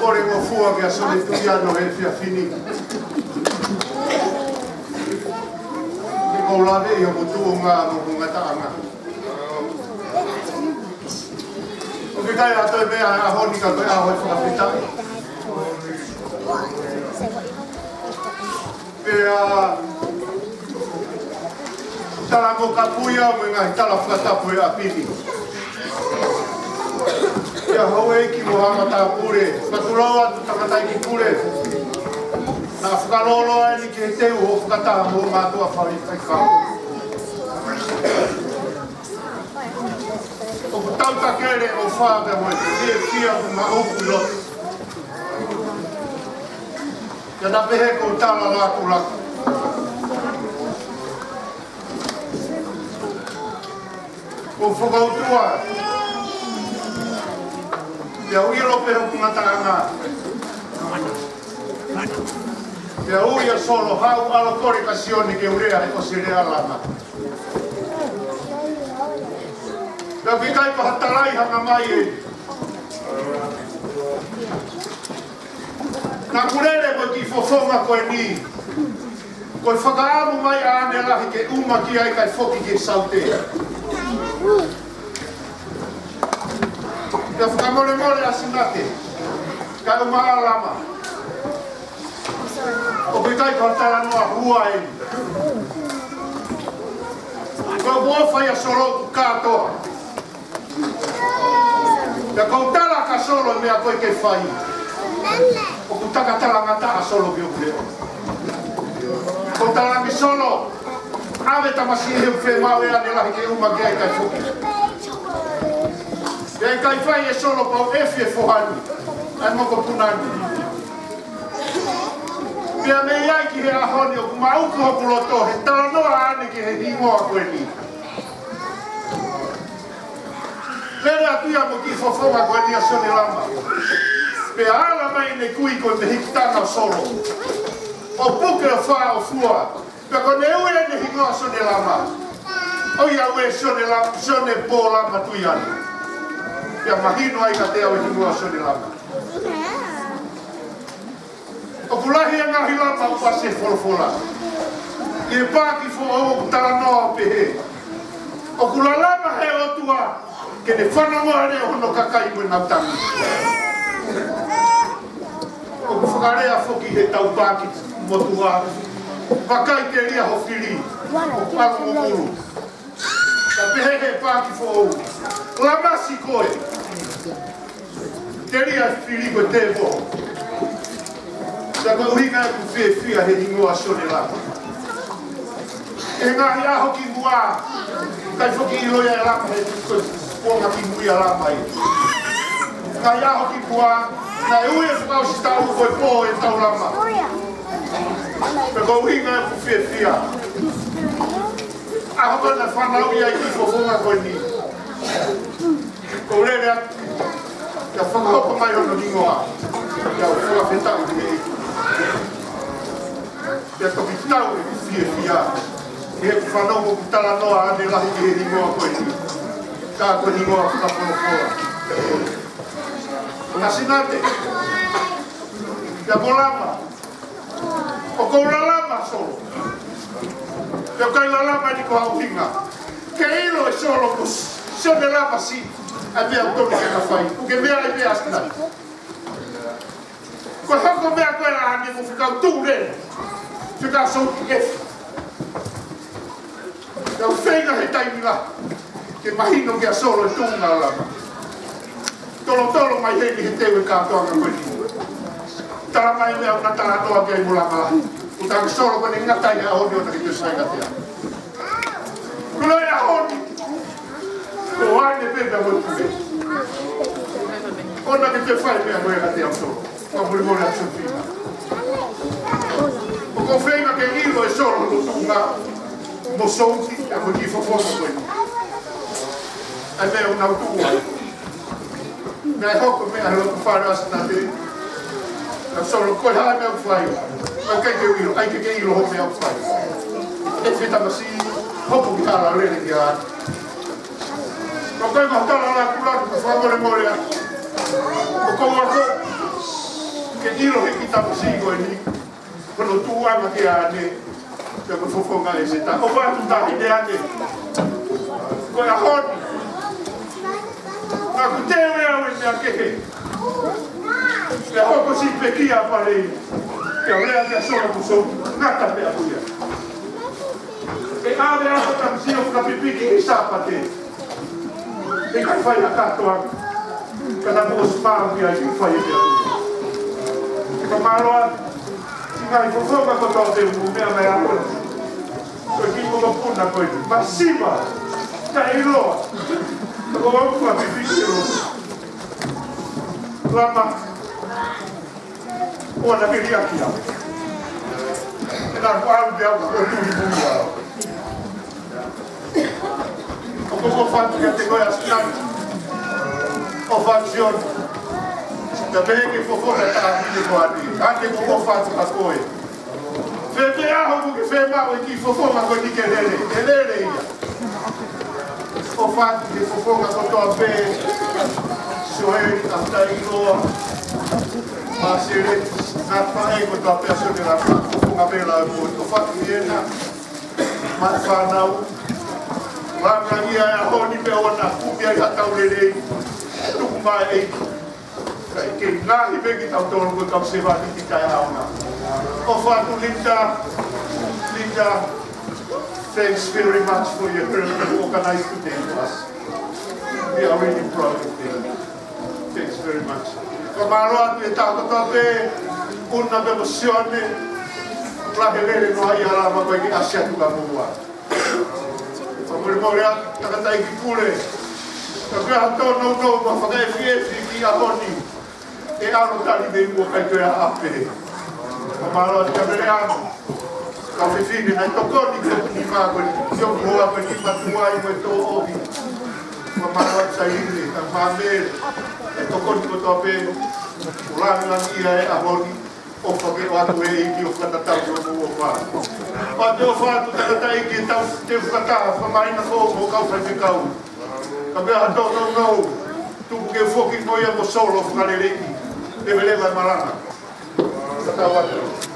kore mo fua ke aso le tuiano e fia fini. Ke koulave i o mutu ngā mo ngataanga. O ke kai ato e mea a honi ka koe a hoi whakapitai. Pea tala mo ka puia mo ngā tala whakatapu e a pini. Ia haue ki mo hangata pure, patulaua tu tamatai ki pure. Nā whakalolo e ni ki he teu o whakataha mo mātua whari whaikau. O ku tauta kere o whāpea mo e te fia o ma upu lotu. Ia nā pehe ko tala laku laku. O whakautua. Ia uiro peho kumataanga. Ia uia solo hau alo kore kasione ke urea e o sere alama. Ia kikai pa hatalai hanga mai e. Nā kurere mo ki fofonga koe ni. Koe whakaamu mai a ane lahi ke uma ki ai kai foki ke sautea. Ia whakamore more asinate, kai uma alama. O ke kai partara noa hua e. Koe buofai a solo ku kātoa. Ia kou tala ka solo mea koe ke whai. O ku takatala ngata a solo ki o kureo. Kou tala ki solo, ave tamasi he uwhe mau e ane lahi ke uma ki ai kai fuki. Ia kai whai e solo pau efi e whohani, ai moko punani. Ia me iai ki he ahoni o ku mauku hoku loto, he tala noa ane ki he hingoa koe ni. Lere atuia mo ki fofonga koe ni a sone lama. Pea ala mai ne kui koe me hikitanga solo. O puke o wha o fua, pea koe ne ue ne hingoa sone lama. O ia ue sone pō lama tui ane. Ia mahino ai ka te au e hingoa sone lama. O kulahi a ngahi lama o pase folofola. I e pāki fo o tala noa o pehe. O kula lama he o tua, ke ne whanangoa re o hono kakai mo nau tangi. O ku whakarea foki he tau pāki motua. Pakai te ria ho whiri, o pāko mo muru. Ka pehe he pāki fo o. Lamasi koe. Te ria whiri koe te po. Ka koe uhinga e ku whia he hingoa sone lama. E ngahi aho ki mua, kai foki i loia e lama he koe ponga ki muia lama i. Ngahi aho ki mua, na e ue whakau si tau koe pō e tau lama. Ka koe uhinga e ku whia. Aho kona whanau i ai ki fofonga koe ni. Ko lere atu, ia whakahopa mai hono ningoa, ia o whakawhetau ki e iku. Ia toki tau e ki whia. E he whanau mo kutala noa ane lahi ki he ningoa koe ni. Tā koe ningoa whakapolofora. Nasinate, ia ko lama. O kou la lama solo. Ia kai la lama ni ko hau hinga. Ke ilo e solo kus. Sone lama si. Ai mea utoni ke ka whai. Ke mea ai mea askinari. Ko hoko mea koe la ane mo whikau tū re. Whikau sauti kefu. Ia whenga he taimila. Ke mahino ke a solo e tūnga lama. Tolo mai hei he teo e kātoanga koe ni. Tala mai mea una tala toa ke ai mulama lahi. Utang solo koe ni ngatai a honi ona ki te sai ngatea. Kulo e a honi. Ko ane pepe mo tume. Ona ki te whai mea koe ngatea solo. Ka muri mori a tūwhina. O ko whenga ke ilo e solo no tūnga. Mo souti a ko ki fofonga koe ni. Ai mea una utua. Mea hoko mea he loku whare asina te. Ka solo koe hae mea uwhai. Ai ke ke ilo ho mea uwhai. E whetanga si hoko ki hala rere ki a. Ka koe mahtala la kulaku ka whamore more a. O kou ako. ke ilo he kita musigo ni kono tuanga ke ane ke fofonga e se ta o va tu ta ide ane ko ya hot na ku te we a we na ke he ke ho ko si pe ki a pare ke o le a so ku so na ta pe a kuia e a le a ta si o ka pipi ki sa pa te e ka fai a ka to kana mo spa via i fai e ka maloa tinga i fofonga ko to te mu me a ko ko ki ko puna ko i masiva ta ilo ko ko a bibisiro lama o na ke ria kia na ko a de ko tu i bua ko fa que te goiás o fazion também que fofoca tá aqui com a ti ante como faço a coisa fez algo que fez mal e que fofoca com que ele o fato que fofoca com tua pé soe até ilo mas ele na fae com tua pé sobre a fofoca bela o fato que ele mas fanau Maka ia a honi pe ona kupia i hatau lelei tuku mai ei ke ngahi pe ki tau tonu ko kau sewa ki kai hauna o whatu Linda thanks very much for your organized today to us we are really proud of you thanks very much ka maroa tu e tau katoa pe una pe mosione lahe lele no ai ala ma koe ki asia tuka mua Mori takatai ki pule. Ka kua hato no ma whakai fiefi ki a honi. E aro tali me mua kai koe a ape. Ka maro ati kamere anu. Ka whiwhine nai tokoni ko ni maa koe. Tio mua koe ni matua i koe tō ohi. Ka maro ati saire. Ka mamere. E tokoni ko tō pe. Ulangi ia e a honi. O whake o atu e iki o whatatau o mua whaa. O te o whātu takatai ki tau te whakataha whamaina ko mo kau whai whikau. Ka mea hato nau tuku ke whoki moia mo solo whakarereki. E welewa maranga. Ka tau atu.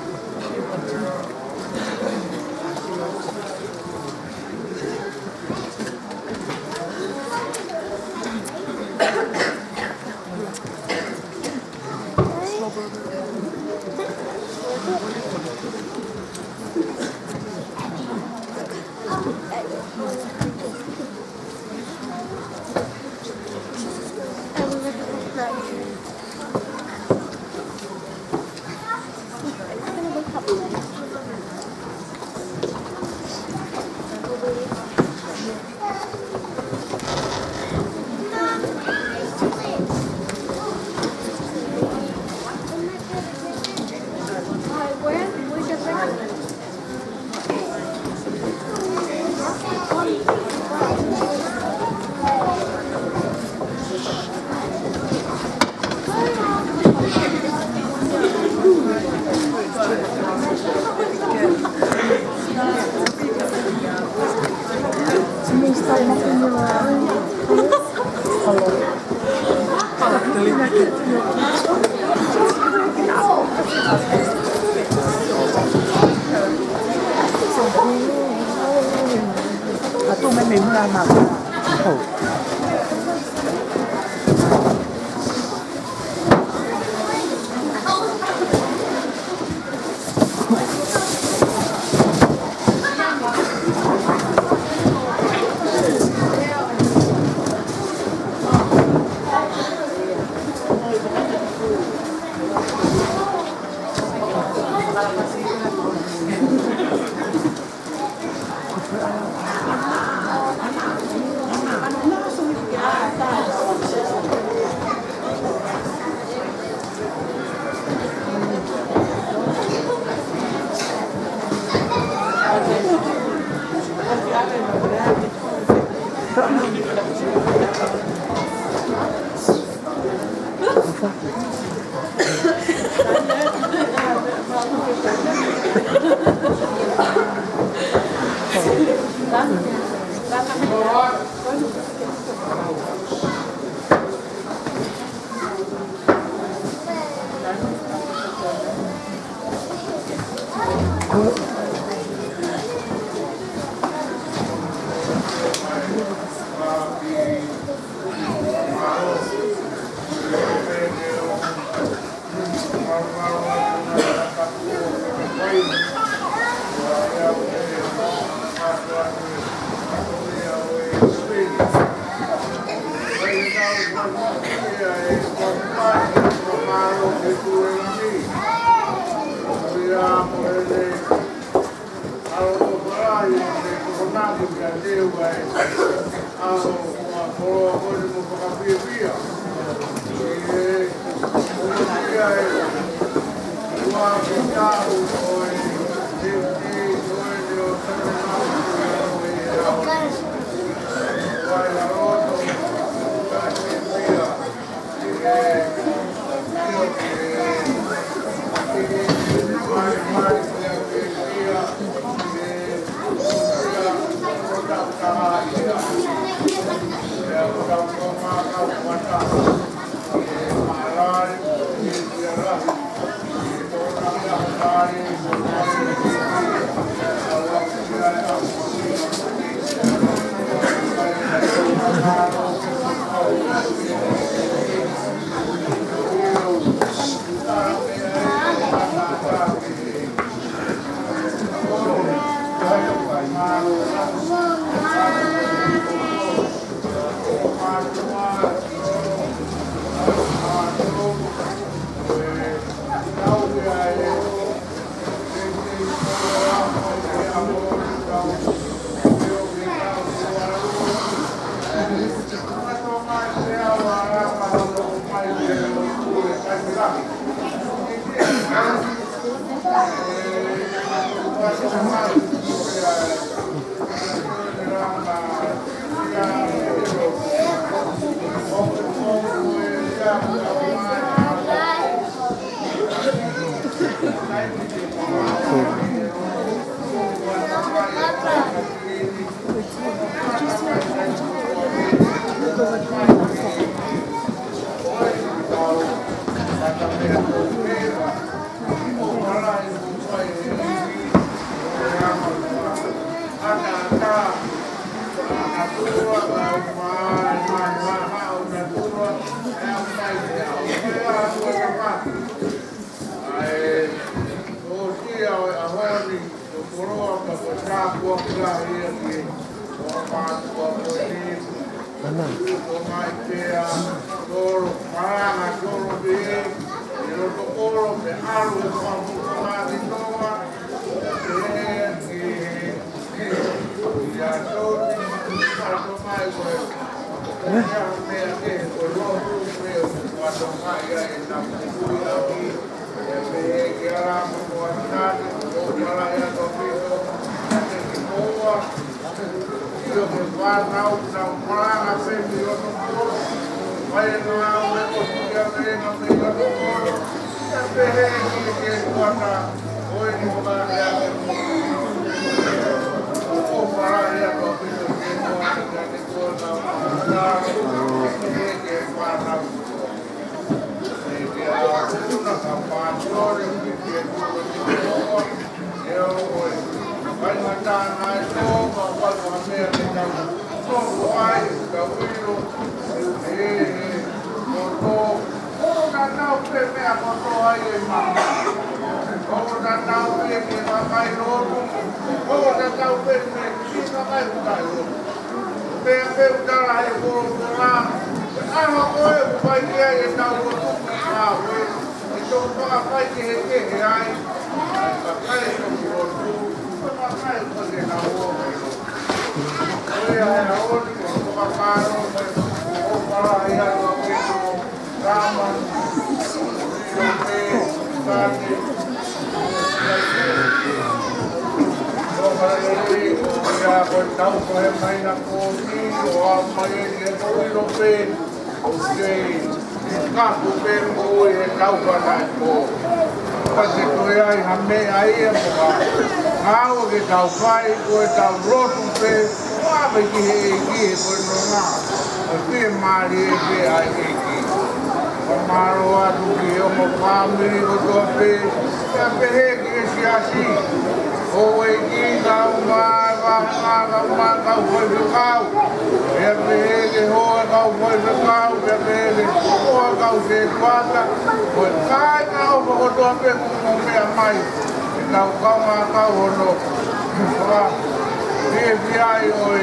ai oi,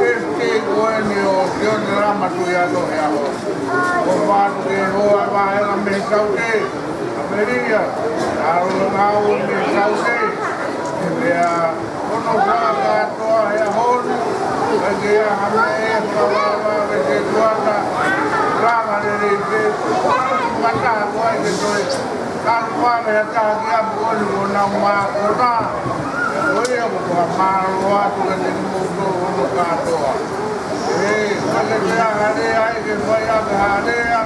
este goeni o John Ramatu ya lo ya ho. O matu ke ho ava ela me sauke. Ameria, alo ngau me sauke. Dia ono vaga toa ya hon. Bagi ya hame kawawa ke tuata. Rama de ke mata koi ke toi. Kalwa me ta kia bolu na ma kota. Oi aku malu aku kan mudo ono katoa. Kalau dia ada ai ke saya ada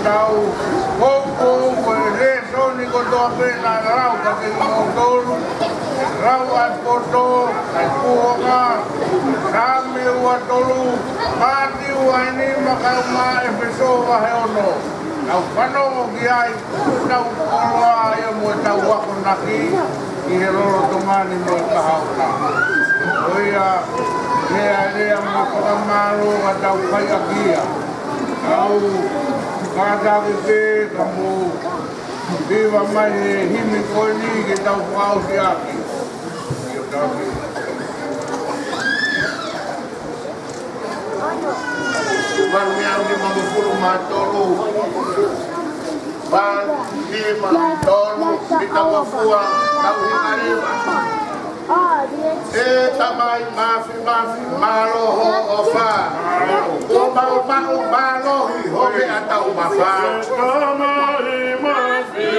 tahu koko reso ni koto pena rau ke motor rau at koto ai kuoka kami watolu mati wani makama episo wa heono au pano giai tau kola ya mo tau ako naki ihero tumani mo kahauta oia lea mo malu atau kaya kia au kada ke kamu diva mai himi koni ke tau pau siaki yo tapi Van miau di mamupulu matolu Van di matolu kita mafua tau himariwa tamai mafi maloho ofa mau malohi hobe atau mafa tamai mafi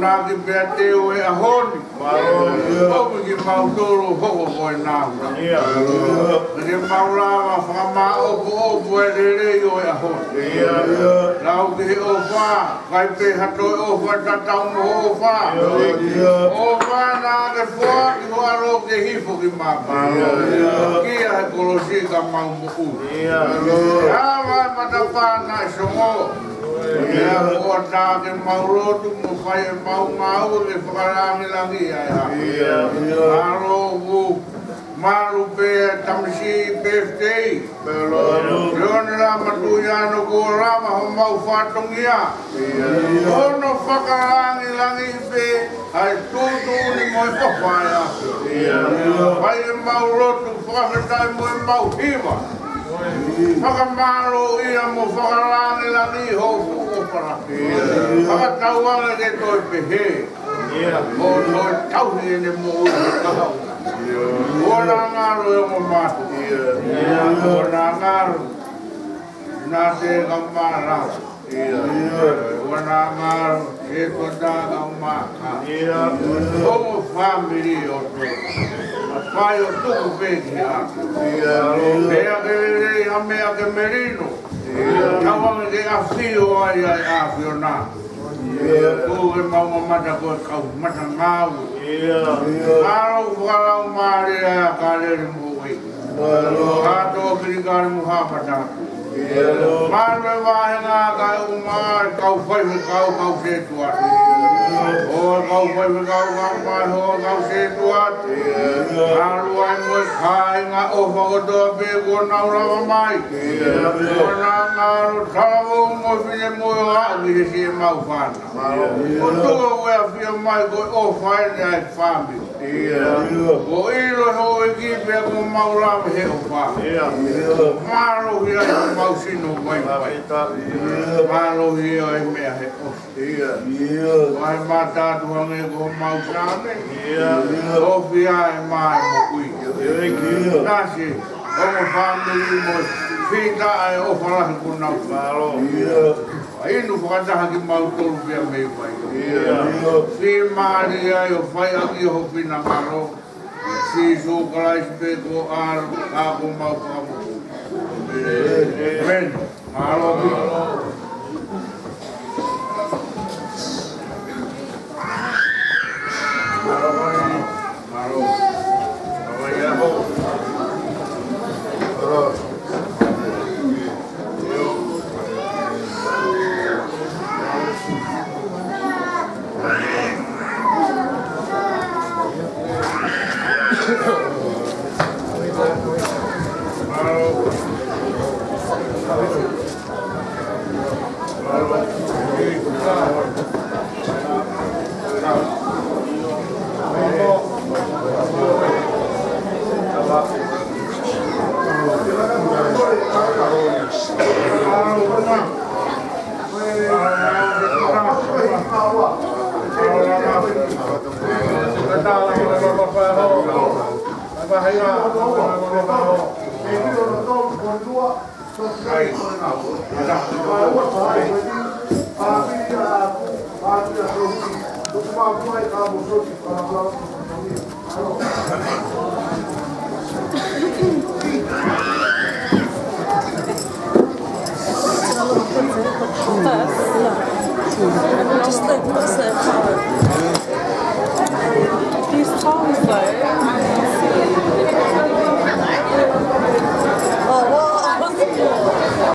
na ki bete o e ahoni. O ki mautoro hoko koe nāura. Ke maurama whakama opo e rere o e ahoni. Lau ki he o wha, kai pe hato e o wha tatau mo o wha. O wha nā ke wha ki hoa ro ke hifo ki mapa. Kia he kolosi ka mau mo u. Hawa matapa na songo. Ia ko ta ke maurotu mo fai mau mau ke whakarangi langi ai. Maro ku maru pe tamsi birthday. Yone la matuya no ko rama ho mau whatongia. Ono whakarangi langi pe ai tutu ni mo whawhaia. Pai maurotu whakatai mo mau hiwa. Whakamaro ia mo whakarangi langi ho fuko. Whakatauanga ke toi pehe. O toi tauhi ne mo kahau. O nā ngaro e mo matu. O nā ngaro nā te kamara. O nā ngaro e ko tā kamaka. O mo family o te. A pai o tuku peki hake. Pea ke rei hamea ke merino. Tauanga ke awhio ai awhio nā. Ko e maunga mata ko e kau mata ngāu. Aro whakarau maare a kārere mo wei. Kātoa kiri kāre mo hāpata. Māre wāhenga kai o māre kau whaiwe kau se tuati. Hoa kau whaiwe kau mai hoa kau se tuati. Aru ai mo e kai ngā o whakotoa pe ko naurawa mai. Ko nā ngāro tāwo mo whine mo e hau ki he si e mau whāna. Ko tua ue a whia mai ko o whaene ai whāmi. Ko ilo ho e ki pe ko maurawa he o whāmi. Maro hi ai ko mau sino mai mai. Maro hi ai mea he o. Vai matar do homem com mau chame. O fiai mai mo kui. Nasce como família fita ai o falar com não falo. Aí no fata que mau tolo via meio vai. Se Maria eu fai aqui o fina maro. Se so calais pego ar a com mau famo. Ven. Maro. Just like what's that called?